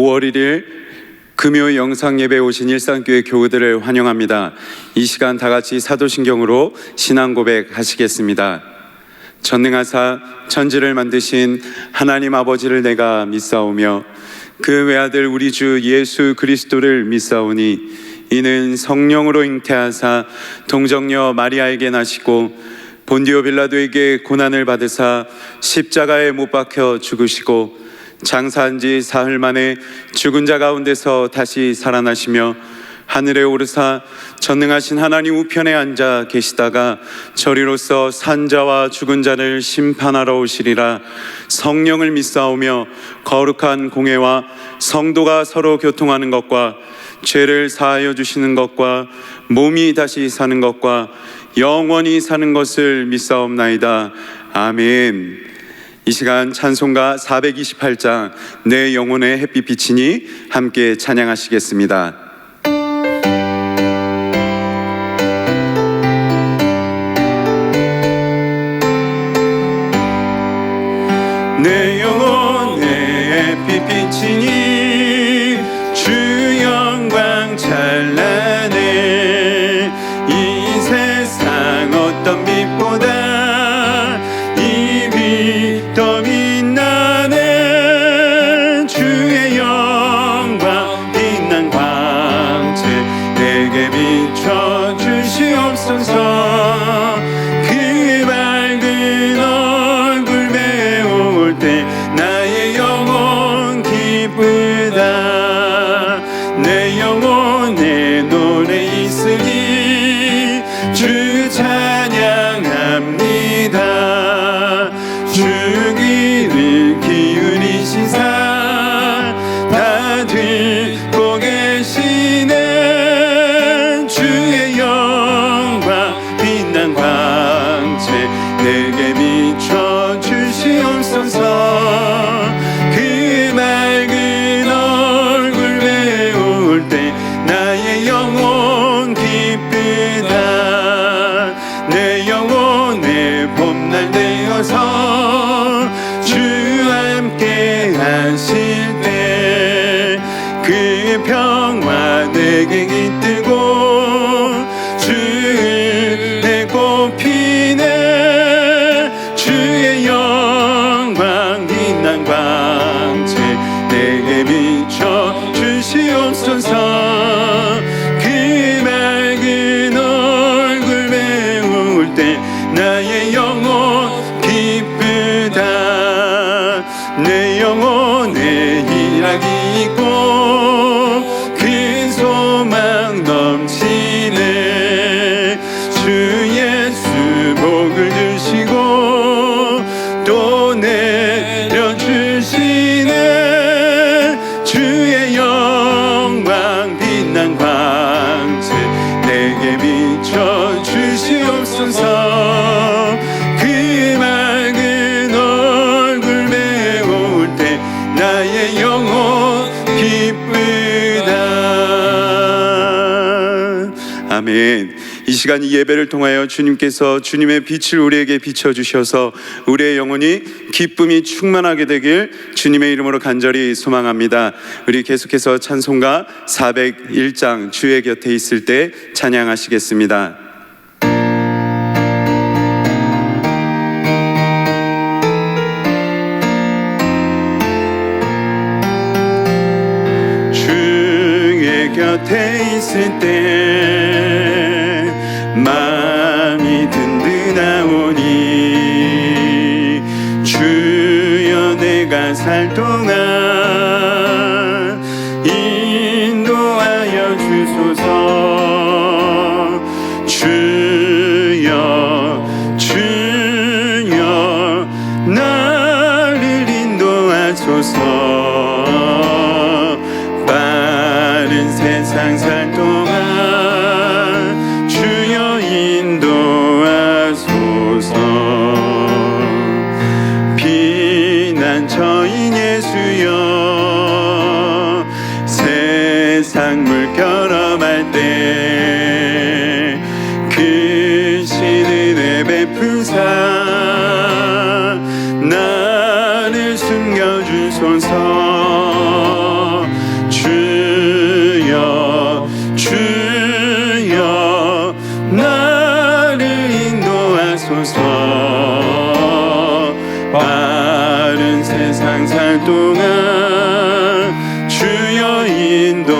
5월 1일 금요 영상 예배에 오신 일산교회 교우들을 환영합니다. 이 시간 다 같이 사도신경으로 신앙 고백하시겠습니다. 전능하사 천지를 만드신 하나님 아버지를 내가 믿사오며 그 외아들 우리 주 예수 그리스도를 믿사오니 이는 성령으로 잉태하사 동정녀 마리아에게 나시고 본디오 빌라도에게 고난을 받으사 십자가에 못 박혀 죽으시고 장사한 지 사흘 만에 죽은 자 가운데서 다시 살아나시며 하늘에 오르사 전능하신 하나님 우편에 앉아 계시다가 저리로서 산 자와 죽은 자를 심판하러 오시리라. 성령을 믿사오며 거룩한 공회와 성도가 서로 교통하는 것과 죄를 사하여 주시는 것과 몸이 다시 사는 것과 영원히 사는 것을 믿사옵나이다. 아멘. 이 시간 찬송가 428장 내 영혼의 햇빛 비치니 함께 찬양하시겠습니다. 내 영혼의 햇빛 비치니 주 영광 찬란해. 이 세상 어떤 빛보다 더 빛나네. 주의 영광 빛난 광채 내게 비춰 주시옵소서. 그 밝은 얼굴 배울 때 나의 영혼 기쁘다. 내 영혼에 노래 있으니 주 찬양합니다. 주 귀를 기울이시사 다 듣고 계시네. 주의 영광 빛난 광채 내게 비춰 주시옵소서. 그 맑은 얼굴 배울 때 나의 영혼 기쁘다. 내 영혼의 봄날 되어서 하실 때 그 평화 내게 깃들고 주의 꽃피네. 주의 영광 빛난 광채 내게 비춰 주시옵소서. 그 맑은 얼굴 배울 때 나의 영혼 기쁘다. 내 영혼에 희락이 있고 큰 소망 넘치네. 주 예수 복을 주시고 또 내려주시네. 주의 영광 빛난 광채 내게 비춰 주시옵소서. 그 맑은 얼굴 배울 때 나의 영혼 기쁘다. 아멘. 이 시간 이 예배를 통하여 주님께서 주님의 빛을 우리에게 비춰주셔서 우리의 영혼이 기쁨이 충만하게 되길 주님의 이름으로 간절히 소망합니다. 우리 계속해서 찬송가 401장 주의 곁에 있을 때 찬양하시겠습니다. 곁에 있을 때 마음이 든든하오니 주여 내가 살 동안 인도하여 주소서. 주여 주여 나를 인도하소서. 세상 살 동안 주여 인도하소서. 피난처인 예수여 세상 물결험할 때 크신 은혜 베푸사 나를 숨겨주소서. 날 동안 주여 인도하소서.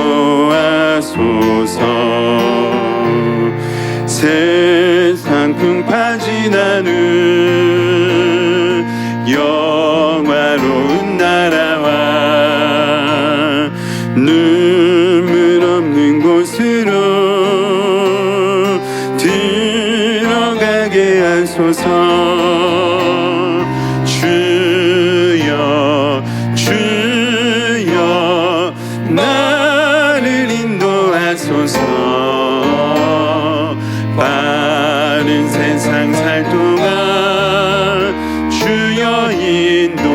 세상 풍파진 않은 영화로운 나라와 눈물 없는 곳으로 들어가게 하소서. 주여 주여 나를 인도하소서. 바른 세상 살 동안 주여 인도하소서.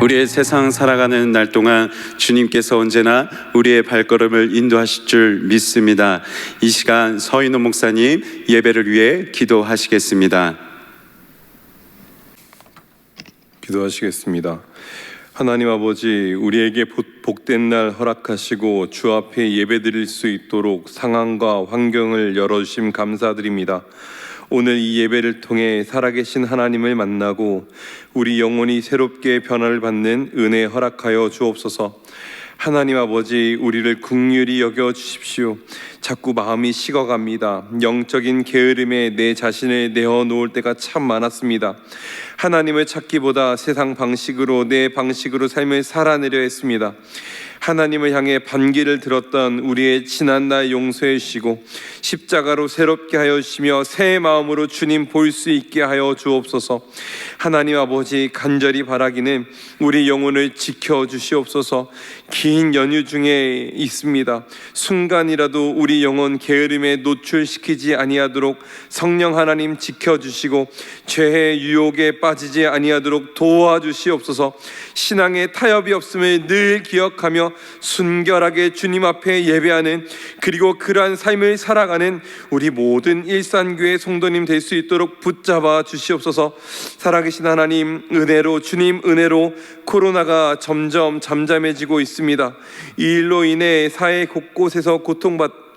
우리의 세상 살아가는 날 동안 주님께서 언제나 우리의 발걸음을 인도하실 줄 믿습니다. 이 시간 서인호 목사님 예배를 위해 기도하시겠습니다. 기도하시겠습니다. 하나님 아버지, 우리에게 복된 날 허락하시고 주 앞에 예배드릴 수 있도록 상황과 환경을 열어주심 감사드립니다. 오늘 이 예배를 통해 살아계신 하나님을 만나고 우리 영혼이 새롭게 변화를 받는 은혜 허락하여 주옵소서. 하나님 아버지, 우리를 긍휼히 여겨 주십시오. 자꾸 마음이 식어갑니다. 영적인 게으름에 내 자신을 내어놓을 때가 참 많았습니다. 하나님을 찾기보다 세상 방식으로 내 방식으로 삶을 살아내려 했습니다. 하나님을 향해 반기를 들었던 우리의 지난날 용서해 주시고 십자가로 새롭게 하여 주시며 새 마음으로 주님 볼 수 있게 하여 주옵소서. 하나님 아버지, 간절히 바라기는 우리 영혼을 지켜 주시옵소서. 긴 연휴 중에 있습니다. 순간이라도 우리 영혼 게으름에 노출시키지 아니하도록 성령 하나님 지켜주시고 죄의 유혹에 빠지지 아니하도록 도와주시옵소서. 신앙에 타협이 없음을 늘 기억하며 순결하게 주님 앞에 예배하는, 그리고 그러한 삶을 살아가는 우리 모든 일산교회 성도님 될 수 있도록 붙잡아 주시옵소서. 살아계신 하나님, 은혜로, 주님 은혜로 코로나가 점점 잠잠해지고 있습니다. 이 일로 인해 사회 곳곳에서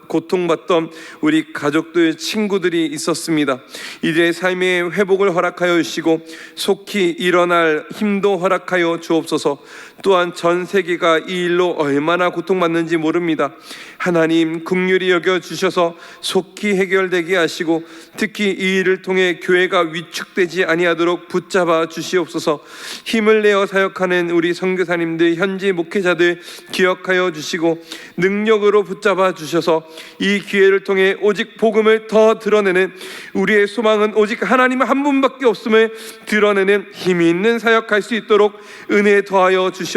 고통받던 우리 가족들, 친구들이 있었습니다. 이들의 삶의 회복을 허락하여 주시고 속히 일어날 힘도 허락하여 주옵소서. 또한 전 세계가 이 일로 얼마나 고통받는지 모릅니다. 하나님, 긍휼히 여겨 주셔서 속히 해결되게 하시고 특히 이 일을 통해 교회가 위축되지 아니하도록 붙잡아 주시옵소서. 힘을 내어 사역하는 우리 선교사님들, 현지 목회자들 기억하여 주시고 능력으로 붙잡아 주셔서 이 기회를 통해 오직 복음을 더 드러내는, 우리의 소망은 오직 하나님 한 분밖에 없음을 드러내는 힘이 있는 사역할 수 있도록 은혜 더하여 주시옵소서.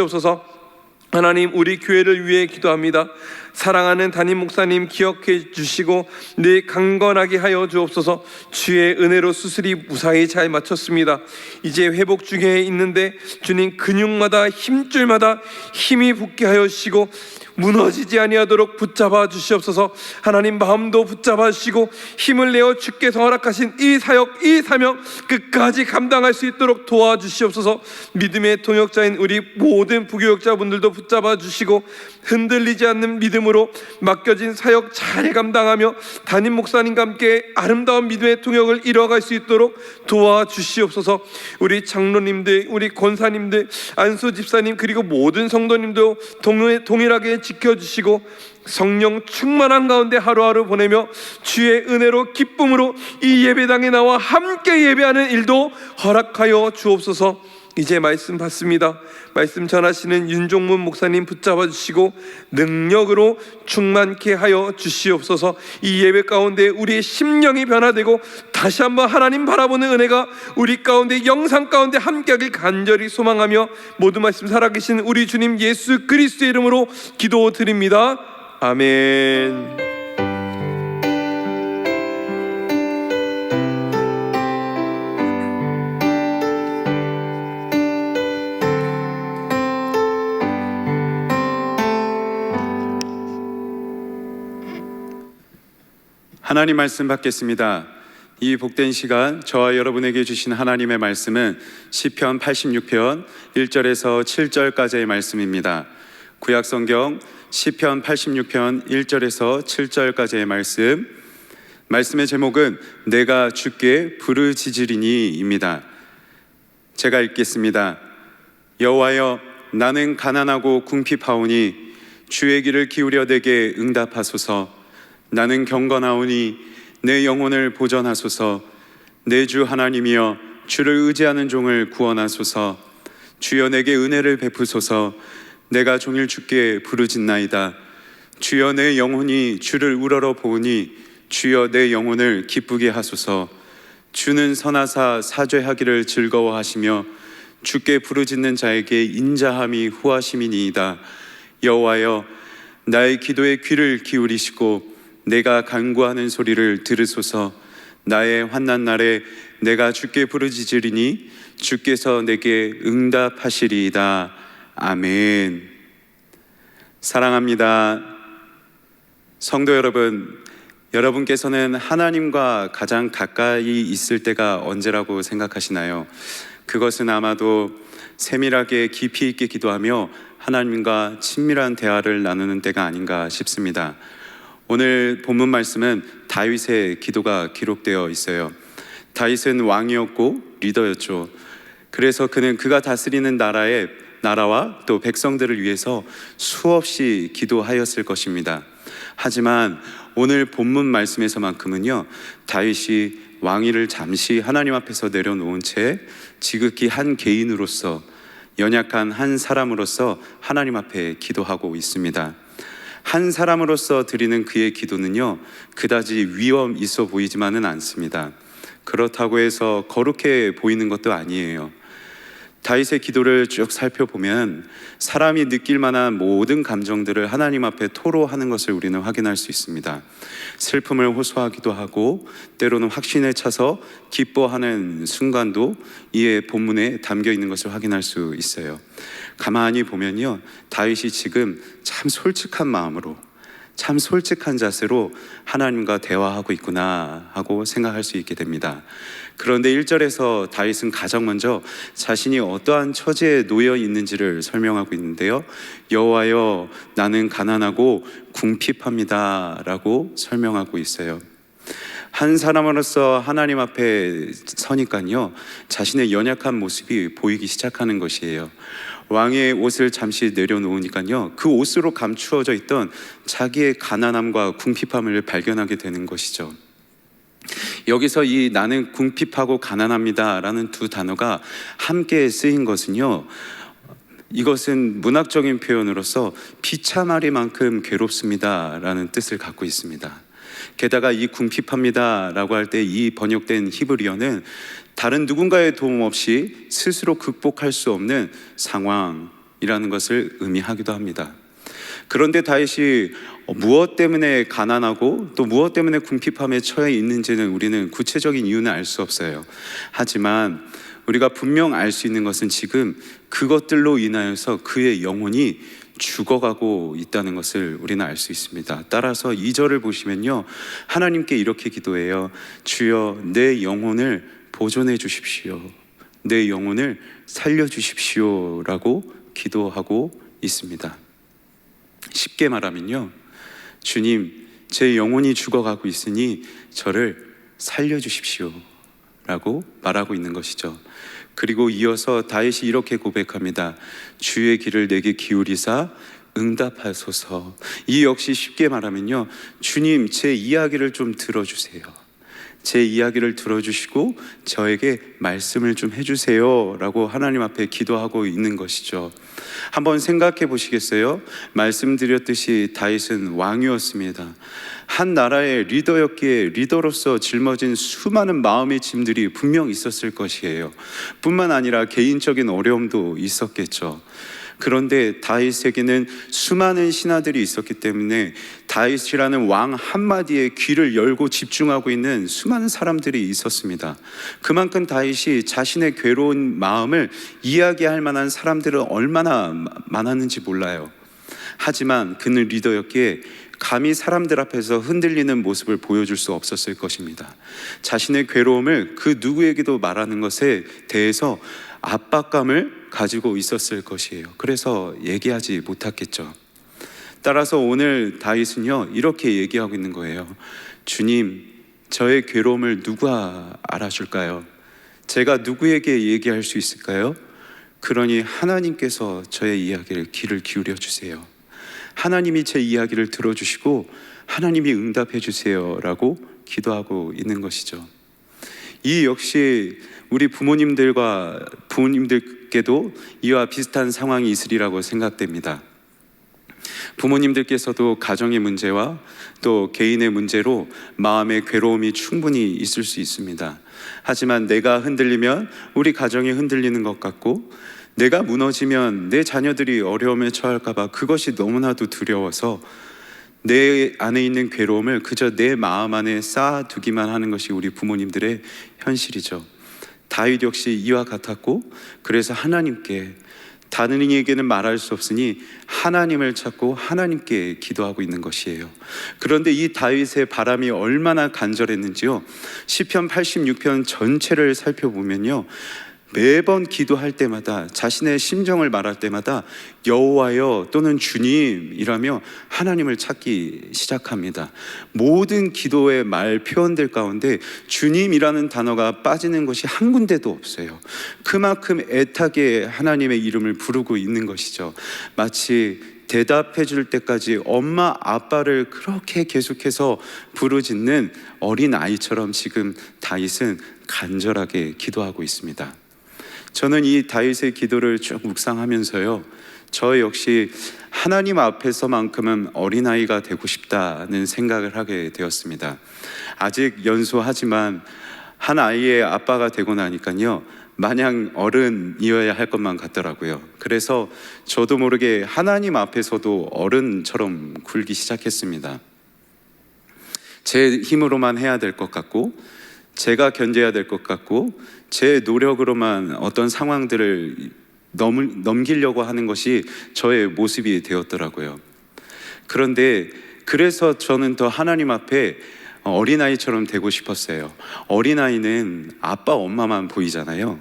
하나님, 우리 교회를 위해 기도합니다. 사랑하는 담임 목사님 기억해 주시고 늘 강건하게 하여 주옵소서. 주의 은혜로 수술이 무사히 잘 마쳤습니다. 이제 회복 중에 있는데 주님, 근육마다 힘줄마다 힘이 붙게 하여 주시고 무너지지 아니하도록 붙잡아 주시옵소서. 하나님, 마음도 붙잡아 주시고 힘을 내어 주께서 허락하신 이 사역, 이 사명 끝까지 감당할 수 있도록 도와주시옵소서. 믿음의 동역자인 우리 모든 부교역자분들도 붙잡아 주시고 흔들리지 않는 믿음으로 맡겨진 사역 잘 감당하며 담임 목사님과 함께 아름다운 믿음의 통역을 이뤄갈 수 있도록 도와주시옵소서. 우리 장로님들, 우리 권사님들, 안수 집사님, 그리고 모든 성도님도 동일하게 지켜주시고 성령 충만한 가운데 하루하루 보내며 주의 은혜로 기쁨으로 이 예배당에 나와 함께 예배하는 일도 허락하여 주옵소서. 이제 말씀 받습니다. 말씀 전하시는 윤종문 목사님 붙잡아 주시고 능력으로 충만케 하여 주시옵소서. 이 예배 가운데 우리의 심령이 변화되고 다시 한번 하나님 바라보는 은혜가 우리 가운데, 영상 가운데 함께하길 간절히 소망하며 모든 말씀 살아계신 우리 주님 예수 그리스도의 이름으로 기도드립니다. 아멘. 하나님 말씀 받겠습니다. 이 복된 시간 저와 여러분에게 주신 하나님의 말씀은 시편 86편 1절에서 7절까지의 말씀입니다. 구약성경 시편 86편 1절에서 7절까지의 말씀, 말씀의 제목은 내가 주께 부르짖으리니입니다. 제가 읽겠습니다. 여호와여, 나는 가난하고 궁핍하오니 주의 귀를 기울여 내게 응답하소서. 나는 경건하오니 내 영혼을 보전하소서. 내 주 하나님이여, 주를 의지하는 종을 구원하소서. 주여 내게 은혜를 베푸소서. 내가 종일 주께 부르짖나이다. 주여 내 영혼이 주를 우러러 보으니 주여 내 영혼을 기쁘게 하소서. 주는 선하사 사죄하기를 즐거워하시며 주께 부르짖는 자에게 인자함이 후하심이니이다. 여호와여, 나의 기도에 귀를 기울이시고 내가 간구하는 소리를 들으소서. 나의 환난 날에 내가 주께 부르짖으리니 주께서 내게 응답하시리이다. 아멘. 사랑합니다. 성도 여러분, 여러분께서는 하나님과 가장 가까이 있을 때가 언제라고 생각하시나요? 그것은 아마도 세밀하게 깊이 있게 기도하며 하나님과 친밀한 대화를 나누는 때가 아닌가 싶습니다. 오늘 본문 말씀은 다윗의 기도가 기록되어 있어요. 다윗은 왕이었고 리더였죠. 그래서 그가 다스리는 나라와 또 백성들을 위해서 수없이 기도하였을 것입니다. 하지만 오늘 본문 말씀에서만큼은요, 다윗이 왕위를 잠시 하나님 앞에서 내려놓은 채 지극히 한 개인으로서, 연약한 한 사람으로서 하나님 앞에 기도하고 있습니다. 한 사람으로서 드리는 그의 기도는요, 그다지 위험 있어 보이지만은 않습니다. 그렇다고 해서 거룩해 보이는 것도 아니에요. 다윗의 기도를 쭉 살펴보면 사람이 느낄 만한 모든 감정들을 하나님 앞에 토로하는 것을 우리는 확인할 수 있습니다. 슬픔을 호소하기도 하고 때로는 확신에 차서 기뻐하는 순간도 이에 본문에 담겨 있는 것을 확인할 수 있어요. 가만히 보면요, 다윗이 지금 참 솔직한 마음으로, 참 솔직한 자세로 하나님과 대화하고 있구나 하고 생각할 수 있게 됩니다. 그런데 1절에서 다윗은 가장 먼저 자신이 어떠한 처지에 놓여 있는지를 설명하고 있는데요, 여호와여, 나는 가난하고 궁핍합니다 라고 설명하고 있어요. 한 사람으로서 하나님 앞에 서니까요, 자신의 연약한 모습이 보이기 시작하는 것이에요. 왕의 옷을 잠시 내려놓으니까요, 그 옷으로 감추어져 있던 자기의 가난함과 궁핍함을 발견하게 되는 것이죠. 여기서 이 나는 궁핍하고 가난합니다 라는 두 단어가 함께 쓰인 것은요, 이것은 문학적인 표현으로서 비참하리만큼 괴롭습니다 라는 뜻을 갖고 있습니다. 게다가 이 궁핍합니다 라고 할 때 이 번역된 히브리어는 다른 누군가의 도움 없이 스스로 극복할 수 없는 상황이라는 것을 의미하기도 합니다. 그런데 다윗이 무엇 때문에 가난하고 또 무엇 때문에 궁핍함에 처해 있는지는 우리는 구체적인 이유는 알 수 없어요. 하지만 우리가 분명 알 수 있는 것은 지금 그것들로 인하여서 그의 영혼이 죽어가고 있다는 것을 우리는 알 수 있습니다. 따라서 2절을 보시면요, 하나님께 이렇게 기도해요. 주여, 내 영혼을 보존해 주십시오. 내 영혼을 살려 주십시오 라고 기도하고 있습니다. 쉽게 말하면요, 주님, 제 영혼이 죽어가고 있으니 저를 살려 주십시오 라고 말하고 있는 것이죠. 그리고 이어서 다윗이 이렇게 고백합니다. 주의 귀를 내게 기울이사 응답하소서. 이 역시 쉽게 말하면요, 주님, 제 이야기를 좀 들어주세요. 제 이야기를 들어주시고 저에게 말씀을 좀 해주세요 라고 하나님 앞에 기도하고 있는 것이죠. 한번 생각해 보시겠어요? 말씀드렸듯이 다윗은 왕이었습니다. 한 나라의 리더였기에 리더로서 짊어진 수많은 마음의 짐들이 분명 있었을 것이에요. 뿐만 아니라 개인적인 어려움도 있었겠죠. 그런데 다윗에게는 수많은 신하들이 있었기 때문에 다윗이라는 왕 한마디에 귀를 열고 집중하고 있는 수많은 사람들이 있었습니다. 그만큼 다윗이 자신의 괴로운 마음을 이야기할 만한 사람들은 얼마나 많았는지 몰라요. 하지만 그는 리더였기에 감히 사람들 앞에서 흔들리는 모습을 보여줄 수 없었을 것입니다. 자신의 괴로움을 그 누구에게도 말하는 것에 대해서 압박감을 가지고 있었을 것이에요. 그래서 얘기하지 못했겠죠. 따라서 오늘 다윗은요, 이렇게 얘기하고 있는 거예요. 주님, 저의 괴로움을 누가 알아줄까요? 제가 누구에게 얘기할 수 있을까요? 그러니 하나님께서 저의 이야기를 귀를 기울여 주세요. 하나님이 제 이야기를 들어주시고 하나님이 응답해 주세요라고 기도하고 있는 것이죠. 이 역시 우리 부모님들께도 이와 비슷한 상황이 있으리라고 생각됩니다. 부모님들께서도 가정의 문제와 또 개인의 문제로 마음의 괴로움이 충분히 있을 수 있습니다. 하지만 내가 흔들리면 우리 가정이 흔들리는 것 같고, 내가 무너지면 내 자녀들이 어려움에 처할까 봐 그것이 너무나도 두려워서 내 안에 있는 괴로움을 그저 내 마음 안에 쌓아두기만 하는 것이 우리 부모님들의 현실이죠. 다윗 역시 이와 같았고, 그래서 하나님께, 다른 이에게는 말할 수 없으니 하나님을 찾고 하나님께 기도하고 있는 것이에요. 그런데 이 다윗의 바람이 얼마나 간절했는지요, 시편 86편 전체를 살펴보면요, 매번 기도할 때마다, 자신의 심정을 말할 때마다 여호와여 또는 주님이라며 하나님을 찾기 시작합니다. 모든 기도의 말 표현들 가운데 주님이라는 단어가 빠지는 것이 한 군데도 없어요. 그만큼 애타게 하나님의 이름을 부르고 있는 것이죠. 마치 대답해 줄 때까지 엄마 아빠를 그렇게 계속해서 부르짖는 어린 아이처럼 지금 다윗은 간절하게 기도하고 있습니다. 저는 이 다윗의 기도를 쭉 묵상하면서요, 저 역시 하나님 앞에서만큼은 어린아이가 되고 싶다는 생각을 하게 되었습니다. 아직 연소하지만 한 아이의 아빠가 되고 나니까요, 마냥 어른이어야 할 것만 같더라고요. 그래서 저도 모르게 하나님 앞에서도 어른처럼 굴기 시작했습니다. 제 힘으로만 해야 될 것 같고, 제가 견뎌야 될 것 같고, 제 노력으로만 어떤 상황들을 넘기려고 하는 것이 저의 모습이 되었더라고요. 그런데 그래서 저는 더 하나님 앞에 어린아이처럼 되고 싶었어요. 어린아이는 아빠 엄마만 보이잖아요.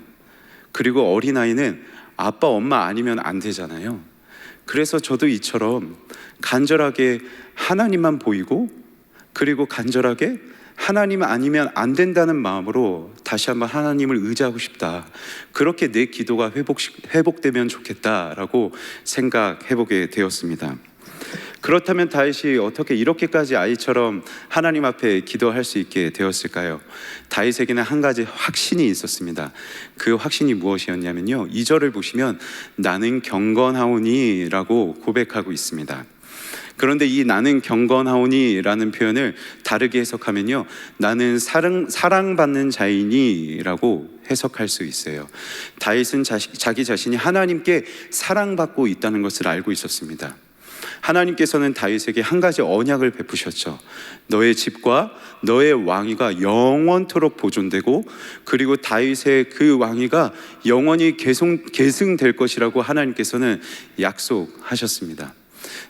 그리고 어린아이는 아빠 엄마 아니면 안 되잖아요. 그래서 저도 이처럼 간절하게 하나님만 보이고, 그리고 간절하게 하나님 아니면 안 된다는 마음으로 다시 한번 하나님을 의지하고 싶다, 그렇게 내 기도가 회복되면 좋겠다라고 생각해보게 되었습니다. 그렇다면 다윗이 어떻게 이렇게까지 아이처럼 하나님 앞에 기도할 수 있게 되었을까요? 다윗에게는 한 가지 확신이 있었습니다. 그 확신이 무엇이었냐면요, 2절을 보시면 나는 경건하오니 라고 고백하고 있습니다. 그런데 이 나는 경건하오니 라는 표현을 다르게 해석하면요, 나는 사랑받는 자이니 라고 해석할 수 있어요. 다윗은 자기 자신이 하나님께 사랑받고 있다는 것을 알고 있었습니다. 하나님께서는 다윗에게 한 가지 언약을 베푸셨죠. 너의 집과 너의 왕위가 영원토록 보존되고, 그리고 다윗의 그 왕위가 영원히 계승될 것이라고 하나님께서는 약속하셨습니다.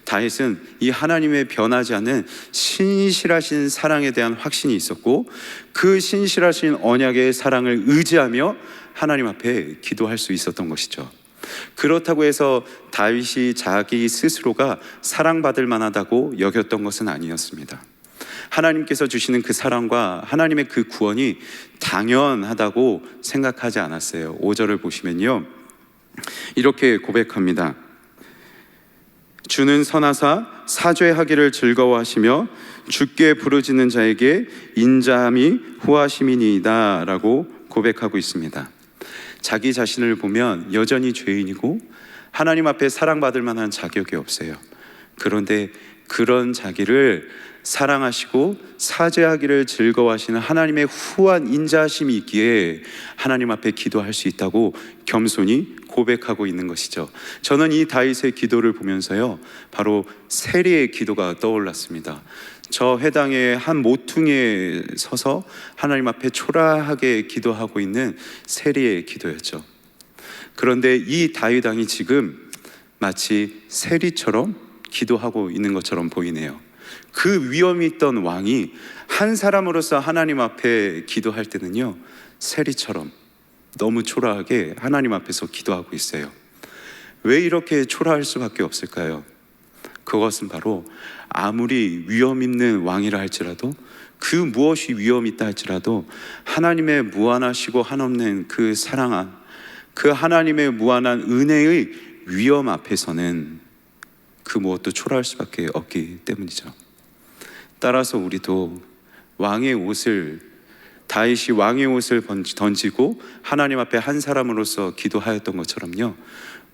다윗은 이 하나님의 변하지 않는 신실하신 사랑에 대한 확신이 있었고, 그 신실하신 언약의 사랑을 의지하며 하나님 앞에 기도할 수 있었던 것이죠. 그렇다고 해서 다윗이 자기 스스로가 사랑받을 만하다고 여겼던 것은 아니었습니다. 하나님께서 주시는 그 사랑과 하나님의 그 구원이 당연하다고 생각하지 않았어요. 5절을 보시면요, 이렇게 고백합니다. 주는 선하사 사죄하기를 즐거워하시며 주께 부르짖는 자에게 인자함이 후하심이니이다 라고 고백하고 있습니다. 자기 자신을 보면 여전히 죄인이고 하나님 앞에 사랑받을 만한 자격이 없어요. 그런데 그런 자기를 사랑하시고 사죄하기를 즐거워하시는 하나님의 후한 인자하심이 있기에 하나님 앞에 기도할 수 있다고 겸손히 고백하고 있는 것이죠. 저는 이 다윗의 기도를 보면서요, 바로 세리의 기도가 떠올랐습니다. 저 회당의 한 모퉁이에 서서 하나님 앞에 초라하게 기도하고 있는 세리의 기도였죠. 그런데 이 다윗 왕이 지금 마치 세리처럼 기도하고 있는 것처럼 보이네요. 그 위엄이 있던 왕이 한 사람으로서 하나님 앞에 기도할 때는요, 세리처럼 너무 초라하게 하나님 앞에서 기도하고 있어요. 왜 이렇게 초라할 수밖에 없을까요? 그것은 바로 아무리 위엄 있는 왕이라 할지라도 그 무엇이 위험이 있다 할지라도 하나님의 무한하시고 한없는 그 사랑, 그 하나님의 무한한 은혜의 위험 앞에서는 그 무엇도 초라할 수밖에 없기 때문이죠. 따라서 우리도 다윗이 왕의 옷을 던지고 하나님 앞에 한 사람으로서 기도하였던 것처럼요,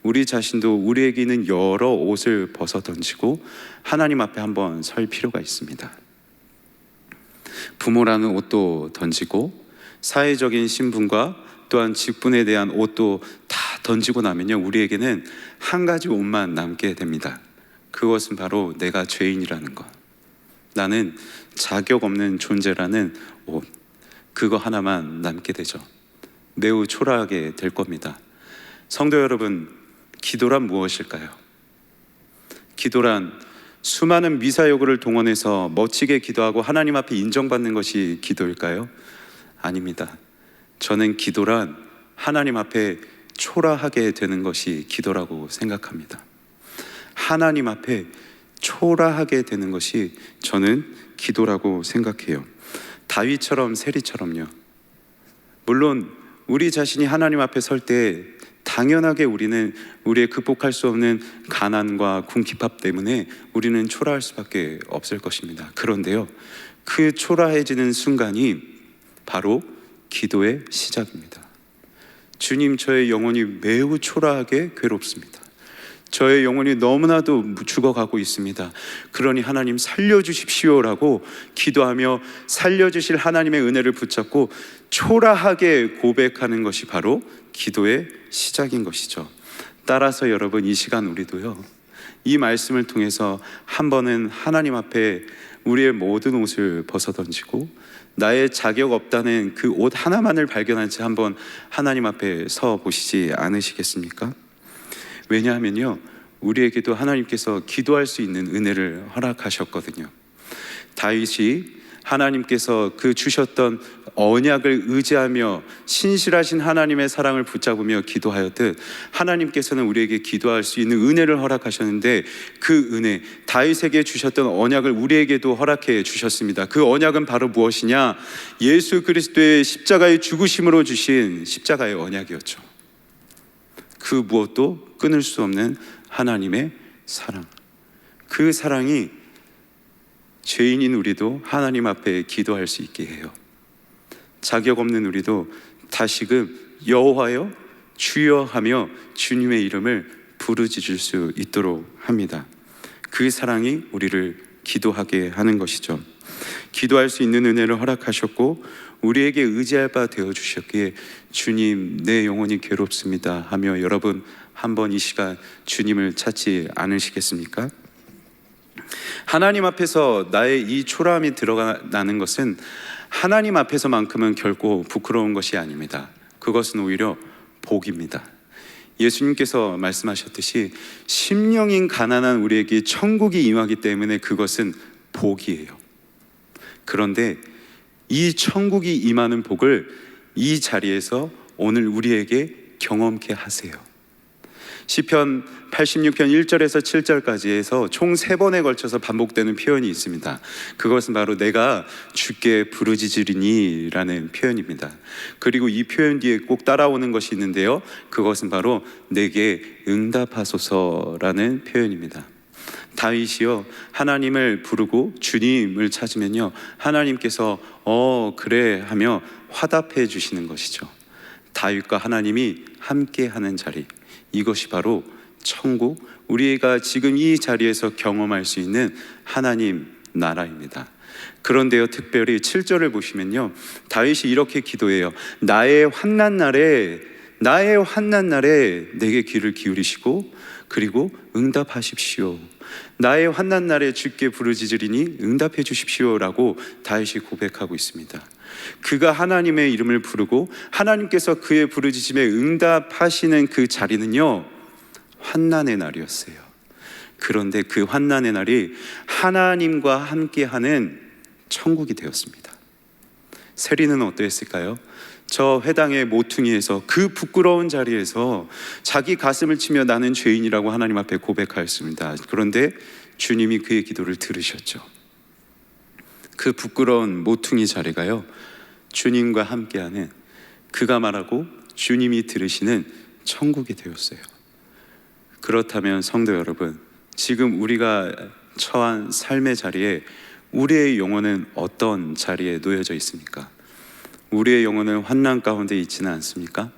우리 자신도 우리에게 있는 여러 옷을 벗어 던지고 하나님 앞에 한번 설 필요가 있습니다. 부모라는 옷도 던지고 사회적인 신분과 또한 직분에 대한 옷도 다 던지고 나면요, 우리에게는 한 가지 옷만 남게 됩니다. 그것은 바로 내가 죄인이라는 것, 나는 자격 없는 존재라는 옷, 그거 하나만 남게 되죠. 매우 초라하게 될 겁니다. 성도 여러분, 기도란 무엇일까요? 기도란 수많은 미사여구를 동원해서 멋지게 기도하고 하나님 앞에 인정받는 것이 기도일까요? 아닙니다. 저는 기도란 하나님 앞에 초라하게 되는 것이 기도라고 생각합니다. 하나님 앞에 초라하게 되는 것이 저는 기도라고 생각해요. 다윗처럼 세리처럼요. 물론 우리 자신이 하나님 앞에 설 때 당연하게 우리는 우리의 극복할 수 없는 가난과 궁핍함 때문에 우리는 초라할 수밖에 없을 것입니다. 그런데요, 그 초라해지는 순간이 바로 기도의 시작입니다. 주님, 저의 영혼이 매우 초라하게 괴롭습니다. 저의 영혼이 너무나도 죽어가고 있습니다. 그러니 하나님 살려주십시오라고 기도하며 살려주실 하나님의 은혜를 붙잡고 초라하게 고백하는 것이 바로 기도의 시작인 것이죠. 따라서 여러분, 이 시간 우리도요, 이 말씀을 통해서 한 번은 하나님 앞에 우리의 모든 옷을 벗어던지고 나의 자격 없다는 그 옷 하나만을 발견한 채 한번 하나님 앞에 서 보시지 않으시겠습니까? 왜냐하면요, 우리에게도 하나님께서 기도할 수 있는 은혜를 허락하셨거든요. 다윗이 하나님께서 그 주셨던 언약을 의지하며 신실하신 하나님의 사랑을 붙잡으며 기도하였듯 하나님께서는 우리에게 기도할 수 있는 은혜를 허락하셨는데, 그 은혜, 다윗에게 주셨던 언약을 우리에게도 허락해 주셨습니다. 그 언약은 바로 무엇이냐? 예수 그리스도의 십자가의 죽으심으로 주신 십자가의 언약이었죠. 그 무엇도 끊을 수 없는 하나님의 사랑, 그 사랑이 죄인인 우리도 하나님 앞에 기도할 수 있게 해요. 자격 없는 우리도 다시금 여호와여 주여 하며 주님의 이름을 부르짖을 수 있도록 합니다. 그 사랑이 우리를 기도하게 하는 것이죠. 기도할 수 있는 은혜를 허락하셨고 우리에게 의지할 바 되어주셨기에 주님, 내 영혼이 괴롭습니다 하며 여러분 한번 이 시간 주님을 찾지 않으시겠습니까? 하나님 앞에서 나의 이 초라함이 드러나는 것은 하나님 앞에서만큼은 결코 부끄러운 것이 아닙니다. 그것은 오히려 복입니다. 예수님께서 말씀하셨듯이 심령인 가난한 우리에게 천국이 임하기 때문에 그것은 복이에요. 그런데 이 천국이 임하는 복을 이 자리에서 오늘 우리에게 경험케 하세요. 시편 86편 1절에서 7절까지 해서 총 3번에 걸쳐서 반복되는 표현이 있습니다. 그것은 바로 내가 주께 부르짖으리니 라는 표현입니다. 그리고 이 표현 뒤에 꼭 따라오는 것이 있는데요, 그것은 바로 내게 응답하소서라는 표현입니다. 다윗이요, 하나님을 부르고 주님을 찾으면요, 하나님께서 그래 하며 화답해 주시는 것이죠. 다윗과 하나님이 함께하는 자리, 이것이 바로 천국, 우리가 지금 이 자리에서 경험할 수 있는 하나님 나라입니다. 그런데요, 특별히 7절을 보시면요, 다윗이 이렇게 기도해요. 나의 환난 날에 내게 귀를 기울이시고 그리고 응답하십시오. 나의 환난 날에 주께 부르짖으리니 응답해 주십시오라고 다윗이 고백하고 있습니다. 그가 하나님의 이름을 부르고 하나님께서 그의 부르짖음에 응답하시는 그 자리는요, 환난의 날이었어요. 그런데 그 환난의 날이 하나님과 함께하는 천국이 되었습니다. 세리는 어떠했을까요? 저 회당의 모퉁이에서 그 부끄러운 자리에서 자기 가슴을 치며 나는 죄인이라고 하나님 앞에 고백하였습니다. 그런데 주님이 그의 기도를 들으셨죠. 그 부끄러운 모퉁이 자리가요, 주님과 함께하는, 그가 말하고 주님이 들으시는 천국이 되었어요. 그렇다면 성도 여러분, 지금 우리가 처한 삶의 자리에 우리의 영혼은 어떤 자리에 놓여져 있습니까? 우리의 영혼은 환난 가운데 있지는 않습니까?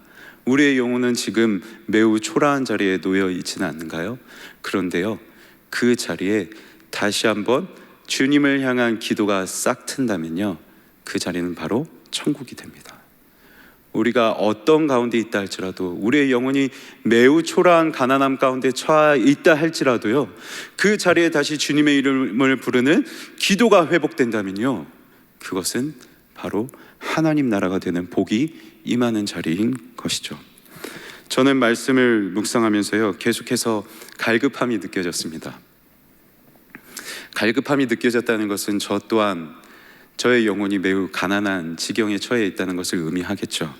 우리의 영혼은 지금 매우 초라한 자리에 놓여 있지는 않는가요? 그런데요, 그 자리에 다시 한번 주님을 향한 기도가 싹 튼다면요, 그 자리는 바로 천국이 됩니다. 우리가 어떤 가운데 있다 할지라도, 우리의 영혼이 매우 초라한 가난함 가운데 처해 있다 할지라도요, 그 자리에 다시 주님의 이름을 부르는 기도가 회복된다면요, 그것은 바로 하나님 나라가 되는 복이 임하는 자리인 것이죠. 저는 말씀을 묵상하면서요, 계속해서 갈급함이 느껴졌습니다. 갈급함이 느껴졌다는 것은 저 또한 저의 영혼이 매우 가난한 지경에 처해 있다는 것을 의미하겠죠.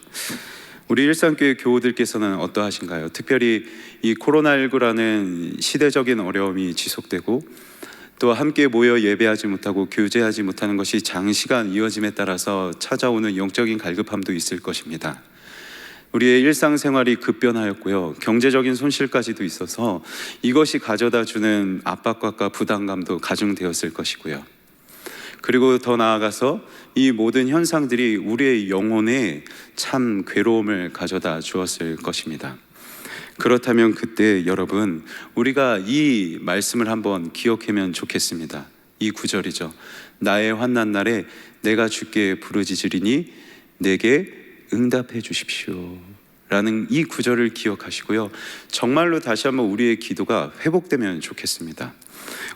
우리 일산교회 교우들께서는 어떠하신가요? 특별히 이 코로나19라는 시대적인 어려움이 지속되고, 또 함께 모여 예배하지 못하고 교제하지 못하는 것이 장시간 이어짐에 따라서 찾아오는 영적인 갈급함도 있을 것입니다. 우리의 일상생활이 급변하였고요, 경제적인 손실까지도 있어서 이것이 가져다 주는 압박감과 부담감도 가중되었을 것이고요. 그리고 더 나아가서 이 모든 현상들이 우리의 영혼에 참 괴로움을 가져다 주었을 것입니다. 그렇다면 그때 여러분, 우리가 이 말씀을 한번 기억하면 좋겠습니다. 이 구절이죠. 나의 환난 날에 내가 주께 부르짖으리니 내게 응답해 주십시오 라는 이 구절을 기억하시고요, 정말로 다시 한번 우리의 기도가 회복되면 좋겠습니다.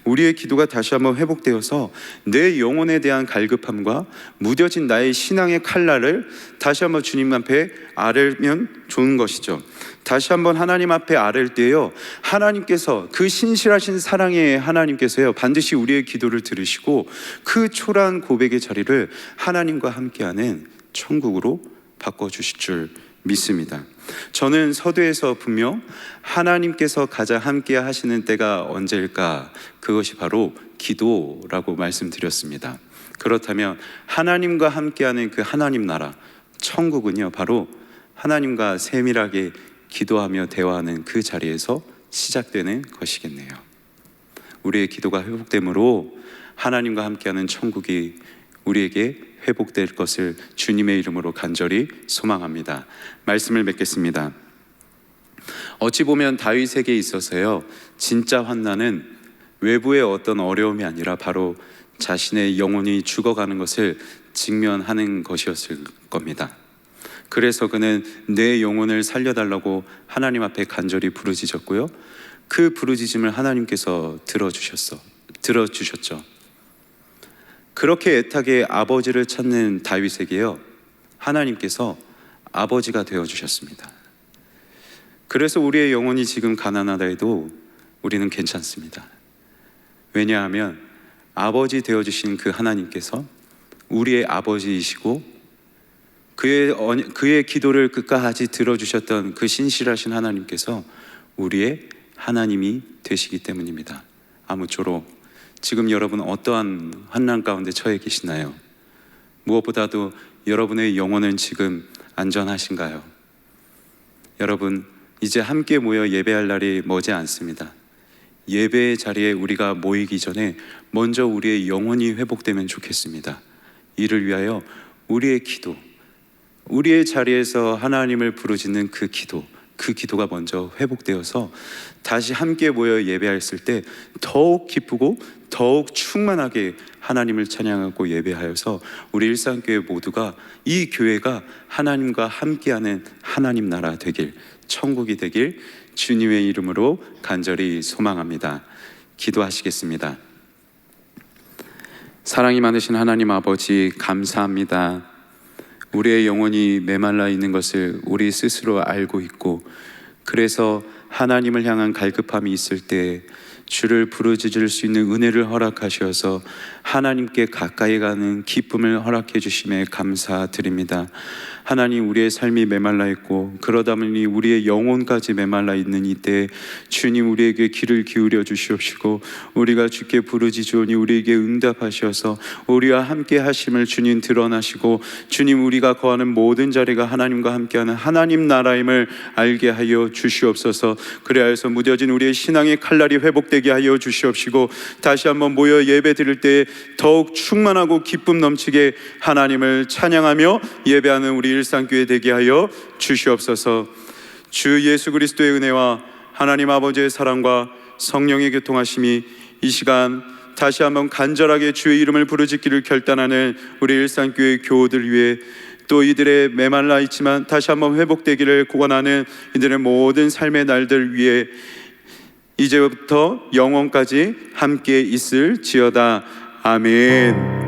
우리의 기도가 다시 한번 회복되어서 내 영혼에 대한 갈급함과 무뎌진 나의 신앙의 칼날을 다시 한번 주님 앞에 아뢰면 좋은 것이죠. 다시 한번 하나님 앞에 아뢰을 때요, 하나님께서, 그 신실하신 사랑의 하나님께서요, 반드시 우리의 기도를 들으시고 그 초라한 고백의 자리를 하나님과 함께하는 천국으로 바꿔주실 줄 믿습니다. 저는 서두에서 분명 하나님께서 가장 함께 하시는 때가 언제일까? 그것이 바로 기도라고 말씀드렸습니다. 그렇다면 하나님과 함께하는 그 하나님 나라, 천국은요, 바로 하나님과 세밀하게 기도하며 대화하는 그 자리에서 시작되는 것이겠네요. 우리의 기도가 회복됨으로 하나님과 함께하는 천국이 우리에게 회복될 것을 주님의 이름으로 간절히 소망합니다. 말씀을 맺겠습니다. 어찌 보면 다윗에게 있어서요, 진짜 환난은 외부의 어떤 어려움이 아니라 바로 자신의 영혼이 죽어가는 것을 직면하는 것이었을 겁니다. 그래서 그는 내 영혼을 살려달라고 하나님 앞에 간절히 부르짖었고요, 그 부르짖음을 하나님께서 들어주셨죠. 그렇게 애타게 아버지를 찾는 다윗에게요, 하나님께서 아버지가 되어주셨습니다. 그래서 우리의 영혼이 지금 가난하다 해도 우리는 괜찮습니다. 왜냐하면 아버지 되어주신 그 하나님께서 우리의 아버지이시고, 그의 기도를 끝까지 들어주셨던 그 신실하신 하나님께서 우리의 하나님이 되시기 때문입니다. 아무쪼록 지금 여러분 어떠한 환난 가운데 처해 계시나요? 무엇보다도 여러분의 영혼은 지금 안전하신가요? 여러분, 이제 함께 모여 예배할 날이 머지 않습니다. 예배의 자리에 우리가 모이기 전에 먼저 우리의 영혼이 회복되면 좋겠습니다. 이를 위하여 우리의 기도, 우리의 자리에서 하나님을 부르짖는 그 기도가 먼저 회복되어서 다시 함께 모여 예배했을 때 더욱 기쁘고 더욱 충만하게 하나님을 찬양하고 예배하여서 우리 일산교회 모두가, 이 교회가 하나님과 함께하는 하나님 나라 되길, 천국이 되길 주님의 이름으로 간절히 소망합니다. 기도하시겠습니다. 사랑이 많으신 하나님 아버지, 감사합니다. 우리의 영혼이 메말라 있는 것을 우리 스스로 알고 있고, 그래서 하나님을 향한 갈급함이 있을 때 주를 부르짖을 수 있는 은혜를 허락하셔서 하나님께 가까이 가는 기쁨을 허락해 주심에 감사드립니다. 하나님, 우리의 삶이 메말라 있고 그러다 보니 우리의 영혼까지 메말라 있는 이때 주님 우리에게 귀를 기울여 주시옵시고 우리가 주께 부르짖으니 우리에게 응답하셔서 우리와 함께 하심을 주님 드러나시고 주님 우리가 거하는 모든 자리가 하나님과 함께하는 하나님 나라임을 알게 하여 주시옵소서. 그래야해서 무뎌진 우리의 신앙의 칼날이 회복되게 하여 주시옵시고 다시 한번 모여 예배 드릴 때 더욱 충만하고 기쁨 넘치게 하나님을 찬양하며 예배하는 우리 일상교회 되게 하여 주시옵소서. 주 예수 그리스도의 은혜와 하나님 아버지의 사랑과 성령의 교통하심이 이 시간 다시 한번 간절하게 주의 이름을 부르짖기를 결단하는 우리 일상교회 교우들 위해 또 이들의 메말라 있지만 다시 한번 회복되기를 고관하는 이들의 모든 삶의 날들 위해 이제부터 영원까지 함께 있을지어다. 아멘.